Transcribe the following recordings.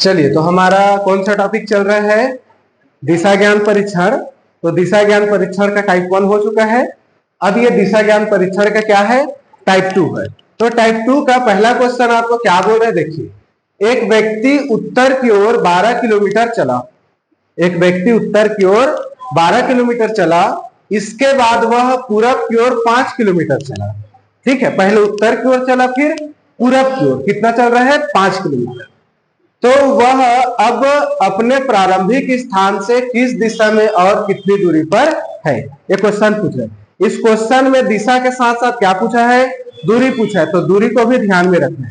चलिए, तो हमारा कौन सा टॉपिक चल रहा है? दिशा ज्ञान परीक्षण। तो दिशा ज्ञान परीक्षण का टाइप 1 हो चुका है। अब ये दिशा ज्ञान परीक्षण का क्या है? टाइप 2 है। तो टाइप 2 का पहला क्वेश्चन आपको क्या बोल रहे हैं? देखिए, एक व्यक्ति उत्तर की ओर 12 किलोमीटर चला। एक व्यक्ति उत्तर की ओर 12 किलोमीटर चला, इसके बाद वह पूरब की ओर 5 किलोमीटर चला। ठीक है, पहले उत्तर की ओर चला, फिर पूरब की ओर। कितना चल रहा है? 5 किलोमीटर। तो वह अब अपने प्रारंभिक स्थान से किस दिशा में और कितनी दूरी पर है? ये क्वेश्चन पूछ रहे हैं। इस क्वेश्चन में दिशा के साथ साथ क्या पूछा है? दूरी पूछा है। तो दूरी को भी ध्यान में रखना है।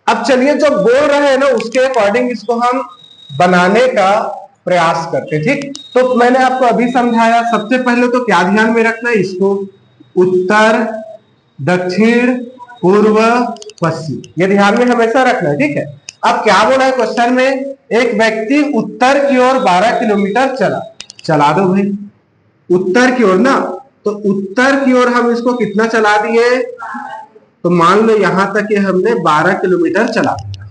अब चलिए, जो बोल रहे हैं ना उसके अकॉर्डिंग इसको हम बनाने का प्रयास करते हैं। ठीक, तो मैंने आपको अभी समझाया। सबसे पहले तो क्या ध्यान में रखना है? इसको उत्तर, दक्षिण, पूर्व, पश्चिम, ये ध्यान में हमेशा रखना है। ठीक है, अब क्या बोला है क्वेश्चन में? एक व्यक्ति उत्तर की ओर 12 किलोमीटर चला। चला दो भाई, उत्तर की ओर ना। तो उत्तर की ओर हम इसको कितना चला दिए? तो मान लो यहां तक ये हमने 12 किलोमीटर चला दिया।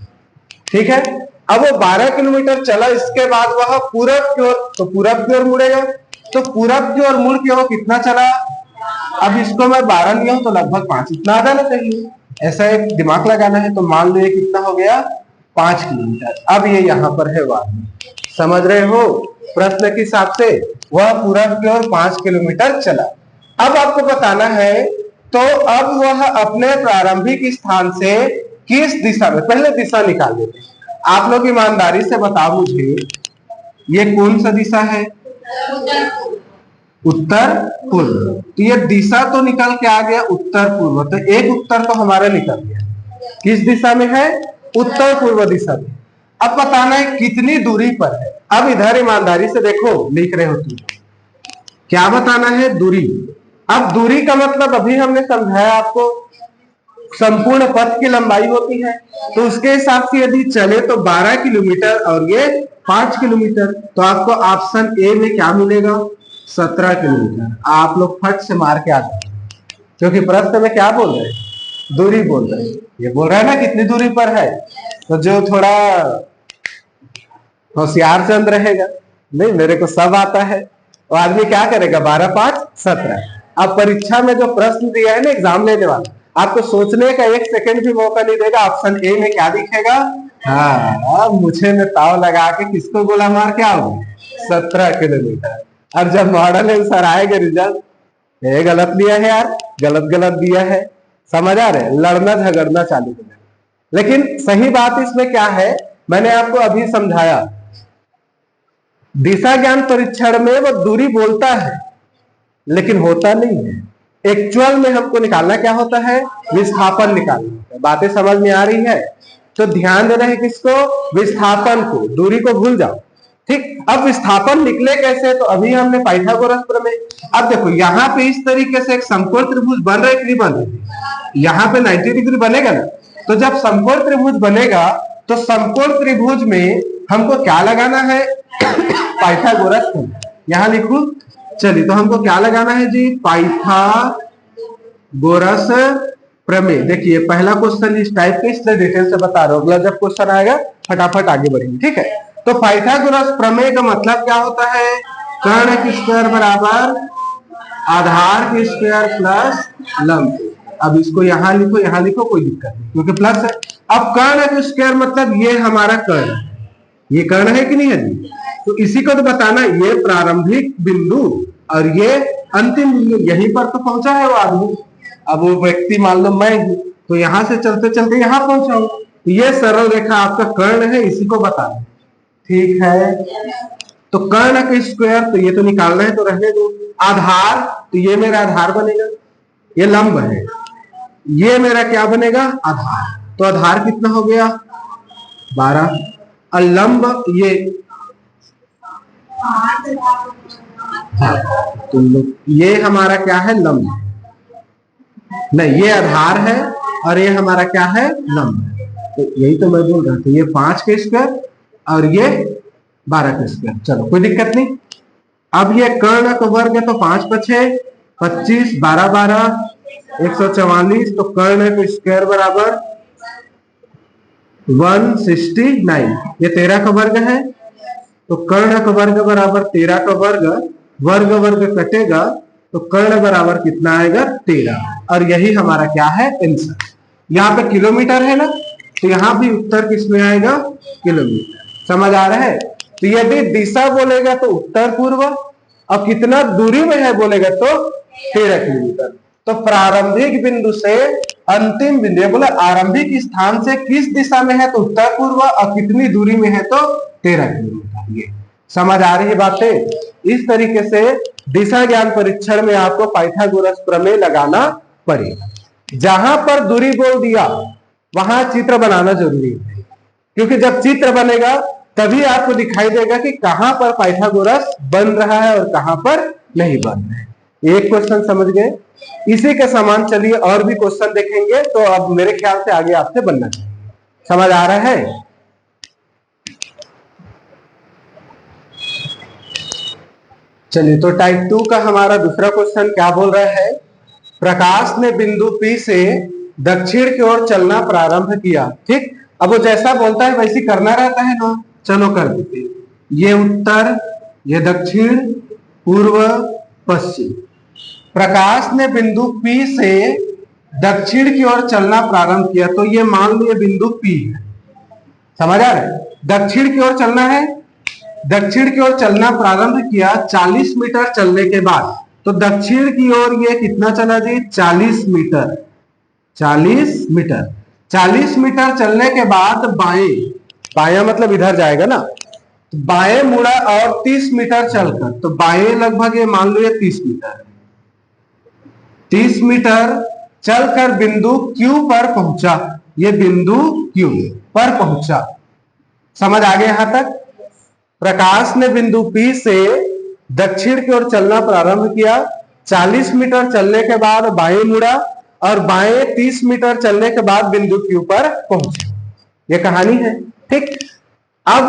ठीक है, अब वो 12 किलोमीटर चला, इसके बाद वह पूरब की ओर, तो पूरब की ओर मुड़ेगा। तो पूरब की ओर मुड़ के वो कितना चला? अब इसको मैं 12 लिया हूं तो लगभग 5 इतना आ जाना चाहिए। ऐसा एक दिमाग लगाना है। तो मान लो ये कितना हो गया? 5 किलोमीटर। अब ये यहाँ पर है वादी, समझ रहे हो? प्रश्न के हिसाब से वह पूरब की ओर 5 किलोमीटर चला। अब आपको बताना है, तो अब वह अपने प्रारंभिक स्थान से किस दिशा में, पहले दिशा निकाल देते हैं। आप लोग ईमानदारी से बताओ मुझे, ये कौन सा दिशा है? उत्तर पूर्व। तो ये दिशा तो निकल के आ गया उत्तर पूर्व। तो एक उत्तर तो हमारा निकल गया। किस दिशा में है? उत्तर पूर्व दिशा में। अब बताना है कितनी दूरी पर है। अब इधर ईमानदारी से देखो, लिख रहे हो तुम, क्या बताना है? दूरी। अब दूरी का मतलब अभी हमने समझाया आपको, संपूर्ण पथ की लंबाई होती है। तो उसके हिसाब से यदि चले तो 12 किलोमीटर और ये 5 किलोमीटर। तो आपको ऑप्शन ए में क्या मिलेगा? 17 किलोमीटर। आप लोग फट से मार के आ जाए, क्योंकि प्रश्न में क्या बोल रहे हैं? दूरी बोल रहे हैं। ये बोल रहा है ना कितनी दूरी पर है। तो जो थोड़ा होशियार चंद रहेगा, नहीं मेरे को सब आता है, तो आदमी क्या करेगा? 12 5 17। अब परीक्षा में जो प्रश्न दिया है ना एग्जाम लेने वाला, आपको सोचने का 1 सेकंड भी मौका नहीं देगा। ऑप्शन ए में क्या दिखेगा? हाँ, मुझे में ताव लगा के किसको गोला मार के आओगे? 17 किलोमीटर। और जब मॉडल आंसर आएगा रिजल्ट, ये गलत दिया है यार, गलत गलत दिया है, समझ आ रहे? लड़ना झगड़ना चालू हो जाए। लेकिन सही बात इसमें क्या है, मैंने आपको अभी समझाया। दिशा ज्ञान परीक्षण में वो दूरी बोलता है लेकिन होता नहीं है। एक्चुअल में हमको निकालना क्या होता है? विस्थापन निकालना है। बातें समझ में आ रही है? तो ध्यान देना है किसको? विस्थापन को। दूरी को भूल जाओ। ठीक, अब विस्थापन निकले कैसे? तो अभी हमने पाइथागोरस प्रमेय। अब देखो यहाँ पे इस तरीके से एक समकोण त्रिभुज बन रहा है कि नहीं बन रही? यहाँ पे 90 डिग्री बनेगा ना। तो जब समकोण त्रिभुज बनेगा तो समकोण त्रिभुज में हमको क्या लगाना है? पाइथागोरस प्रमेय। यहां लिखू, चलिए, तो हमको क्या लगाना है जी? पाइथागोरस प्रमेय। देखिए पहला क्वेश्चन इस टाइप के, इसलिए डिटेल से बता रहा हूं। अगला जब क्वेश्चन आएगा फटाफट आगे बढ़ेंगे। ठीक है, तो पाइथागोरस प्रमेय का मतलब क्या होता है? कर्ण की स्क्वायर बराबर आधार की स्क्वायर प्लस लंब। अब इसको यहां लिखो, कोई दिक्कत नहीं, क्योंकि प्लस है। अब कर्ण की स्क्वायर मतलब ये हमारा कर्ण, ये कर्ण है कि नहीं है जी? तो इसी को तो बताना, ये प्रारंभिक बिंदु और ये अंतिम बिंदु, यहीं पर तो पहुंचा है वो आदमी। अब वो व्यक्ति मान लो मैं हूं, तो यहां से चलते चलते यहां पहुंचा हूं। तो ये सरल रेखा आपका कर्ण है, इसी को बताना। ठीक है, तो कर्ण का स्क्वायर, तो ये तो निकालना है तो रहने दो। आधार, तो ये मेरा आधार बनेगा, ये लंब है, ये मेरा क्या बनेगा? आधार। तो आधार कितना हो गया? 12। और लंब ये, हाँ, तो ये हमारा क्या है? लंब। नहीं, ये आधार है और ये हमारा क्या है? लंब है। तो यही तो मैं बोल रहा था, ये 5 के स्क्वायर और ये 12 के स्क्वायर। चलो कोई दिक्कत नहीं। अब ये कर्ण का वर्ग है, तो 5 5 25, 12 12 144। तो कर्ण का स्क्वायर बराबर 169। ये 13 का वर्ग है, तो कर्ण का वर्ग बराबर 13 का वर्ग, वर्ग वर्ग कटेगा तो कर्ण बराबर कितना आएगा 13। और यही हमारा क्या है आंसर। यहाँ पे किलोमीटर है ना, तो यहाँ भी उत्तर किसमें आएगा किलोमीटर। समझ आ रहा है। तो यदि दिशा बोलेगा तो उत्तर पूर्व, और कितना दूरी में है बोलेगा तो 13 किलोमीटर। तो प्रारंभिक बिंदु से अंतिम बिंदु, बोला आरंभिक स्थान से किस दिशा में है तो उत्तर पूर्व, और कितनी दूरी में है तो 13 किलोमीटर। ये समझ आ रही है बातें। इस तरीके से दिशा ज्ञान परीक्षण में आपको पाइथागोरस प्रमेय लगाना पड़ेगा। जहां पर दूरी बोल दिया वहां चित्र बनाना जरूरी है, क्योंकि जब चित्र बनेगा तभी आपको दिखाई देगा कि कहां पर पाइथागोरस बन रहा है और कहां पर नहीं बन रहा है। एक क्वेश्चन समझ गए। इसी के समान चलिए और भी क्वेश्चन देखेंगे, तो अब मेरे ख्याल से आगे आपसे बनना चाहिए। समझ आ रहा है। चलिए, तो टाइप 2 का हमारा दूसरा क्वेश्चन क्या बोल रहा है। प्रकाश ने बिंदु P से दक्षिण की ओर चलना प्रारंभ किया। ठीक, अब वो जैसा बोलता है वैसे करना रहता है ना। चलो कर देते। ये उत्तर, ये दक्षिण, पूर्व, पश्चिम। प्रकाश ने बिंदु P से दक्षिण की ओर चलना प्रारंभ किया, तो ये मान लो ये बिंदु P है। समझ आ रहा है। दक्षिण की ओर चलना है, दक्षिण की ओर चलना प्रारंभ किया 40 मीटर चलने के बाद। तो दक्षिण की ओर ये कितना चला जी 40 मीटर। 40 मीटर 40 मीटर चलने के बाद बाएं, बाया मतलब इधर जाएगा ना, तो बाएं मुड़ा और 30 मीटर चलकर, तो बाएं लगभग ये मान लो ये 30 मीटर, 30 मीटर चलकर बिंदु Q पर पहुंचा। ये बिंदु Q पर पहुंचा। समझ आ गया यहां तक। प्रकाश ने बिंदु P से दक्षिण की ओर चलना प्रारंभ किया। 40 मीटर चलने के बाद बाएं मुड़ा और बाएं 30 मीटर चलने के बाद बिंदु Q पर पहुंचा। ये कहानी है। ठीक, अब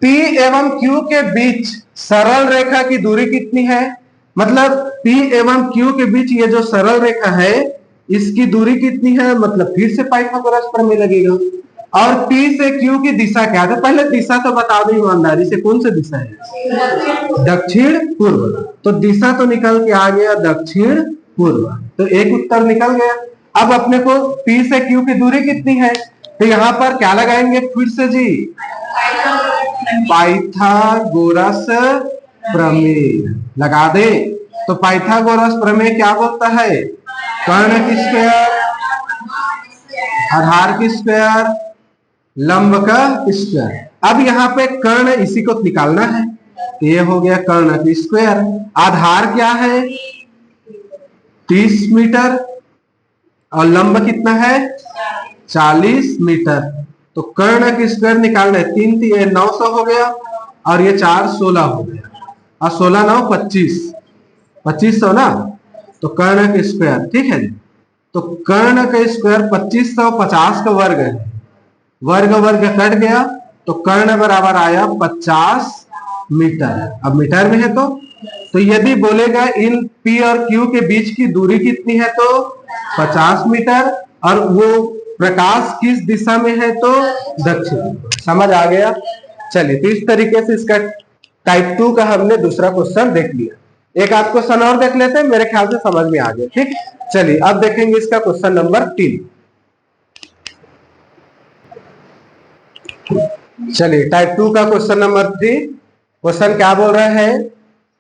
P एवं Q के बीच सरल रेखा की दूरी कितनी है। मतलब P एवं Q के बीच ये जो सरल रेखा है इसकी दूरी कितनी है, मतलब फिर से पाइथागोरस प्रमेय लगेगा। और P से Q की दिशा क्या है, पहले दिशा तो बता दो ईमानदारी से, कौन सी दिशा है, दक्षिण पूर्व। तो दिशा तो निकल के आ गया दक्षिण पूर्व, तो एक उत्तर निकल गया। अब अपने को P से Q की दूरी कितनी है, तो यहाँ पर क्या लगाएंगे फिर से जी, पाइथागोरस प्रमेय लगा दे। तो पाइथागोरस प्रमेय क्या बोलता है, कर्ण की स्क्वायर, आधार की स्क्वायर, लंब का स्क्वायर। अब यहाँ पे कर्ण इसी को निकालना है, ये हो गया कर्ण की स्क्वायर। आधार क्या है 30 मीटर और लंब कितना है 40 मीटर। तो कर्ण की स्क्वायर निकालना है, 3 3 900 हो गया और ये 4 16 हो गया, और 16 9 25, 2500 ना। तो कर्ण की स्क्वायर, ठीक है। तो कर्ण का स्क्वायर 2550 का वर्ग है, वर्ग वर्ग कट गया, तो कर्ण बराबर आया 50 मीटर। अब मीटर में है तो यदि बोलेगा इन P और Q के बीच की दूरी कितनी है तो 50 मीटर, और वो प्रकाश किस दिशा में है तो दक्षिण। समझ आ गया। चलिए, तो इस तरीके से इसका टाइप 2 का हमने दूसरा क्वेश्चन देख लिया। एक आध क्वेश्चन और देख लेते हैं, मेरे ख्याल से समझ में आ गया। ठीक, चलिए अब देखेंगे इसका क्वेश्चन नंबर 3। चलिए, टाइप 2 का क्वेश्चन नंबर 3। क्वेश्चन क्या बोल रहा है,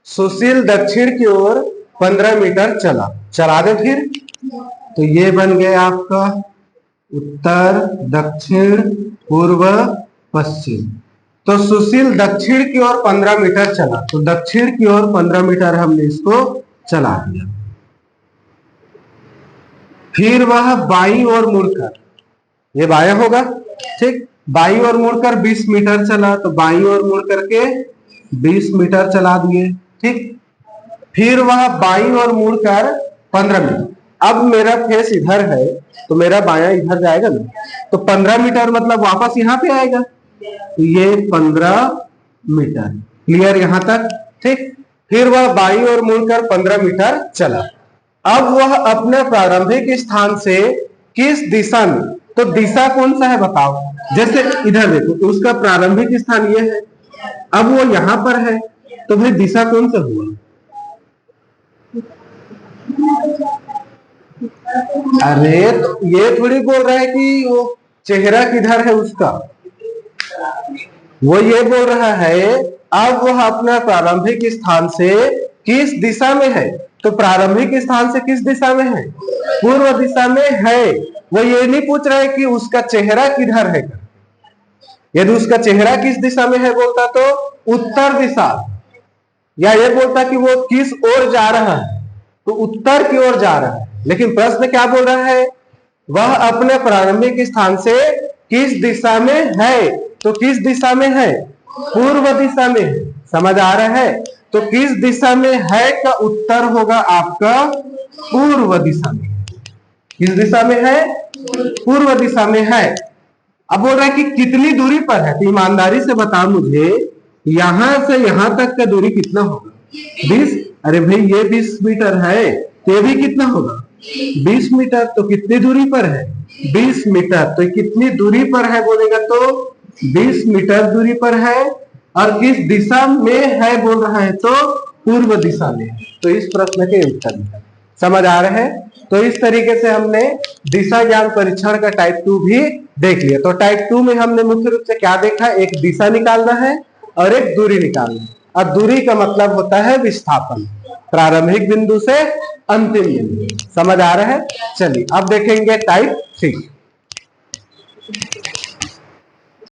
सुशील दक्षिण की ओर 15 मीटर चला। चला दे फिर, तो ये बन गया आपका उत्तर, दक्षिण, पूर्व, पश्चिम। तो सुशील दक्षिण की ओर 15 मीटर चला, तो दक्षिण की ओर 15 मीटर हमने इसको चला दिया। फिर वह बाईं ओर मुड़कर, ये बायां होगा, ठीक, बाईं ओर मुड़कर 20 मीटर चला, तो बाईं ओर मुड़ करके 20 मीटर चला दिए। ठीक, फिर वह बाईं ओर मुड़कर 15 मीटर। अब मेरा फेस इधर है तो मेरा बायां इधर जाएगा ना, तो 15 मीटर मतलब वापस यहाँ पे आएगा, तो ये 15 मीटर। क्लियर यहां तक। ठीक, फिर वह बाईं ओर मुड़कर 15 मीटर चला। अब वह अपने प्रारंभिक स्थान से किस दिशा में, तो दिशा कौन सा है बताओ, जैसे इधर देखो, तो उसका प्रारंभिक स्थान ये है, अब वो यहां पर है, तो भाई दिशा कौन सा हुआ? अरे तो ये थोड़ी बोल रहा है कि वो चेहरा किधर है उसका, वो ये बोल रहा है अब वह अपना प्रारंभिक स्थान से किस दिशा में है। तो प्रारंभिक स्थान से किस दिशा में है? पूर्व दिशा में है। वो ये नहीं पूछ रहा है कि उसका चेहरा किधर है। यदि उसका चेहरा किस दिशा में है बोलता तो उत्तर दिशा, या ये बोलता कि वो किस ओर जा रहा है तो उत्तर की ओर जा रहा है। लेकिन प्रश्न क्या बोल रहा है? वह अपने प्रारंभिक स्थान से किस दिशा में है। तो किस दिशा में है? पूर्व दिशा में है। समझ आ रहा है? तो किस दिशा में है का उत्तर होगा आपका पूर्व दिशा में। किस दिशा में है? पूर्व दिशा में है। अब बोल रहा है कि कितनी दूरी पर है, तो ईमानदारी से बता मुझे यहां से यहां तक का दूरी कितना होगा? 20। अरे भाई ये 20 मीटर है, तो ये भी कितना होगा? 20 मीटर। तो कितनी दूरी पर है? 20 मीटर। तो कितनी दूरी पर है बोलेगा तो 20 मीटर दूरी पर है। और किस दिशा में है बोल रहा है तो पूर्व दिशा में। तो इस प्रश्न के उत्तर समझ आ रहे हैं। तो इस तरीके से हमने दिशा ज्ञान परीक्षण का टाइप 2 भी देख लिया। तो टाइप 2 में हमने मुख्य रूप से क्या देखा? एक दिशा निकालना है और एक दूरी निकालना है। और दूरी का मतलब होता है विस्थापन, प्रारंभिक बिंदु से अंतिम बिंदु। समझ आ रहा है? चलिए अब देखेंगे टाइप 3।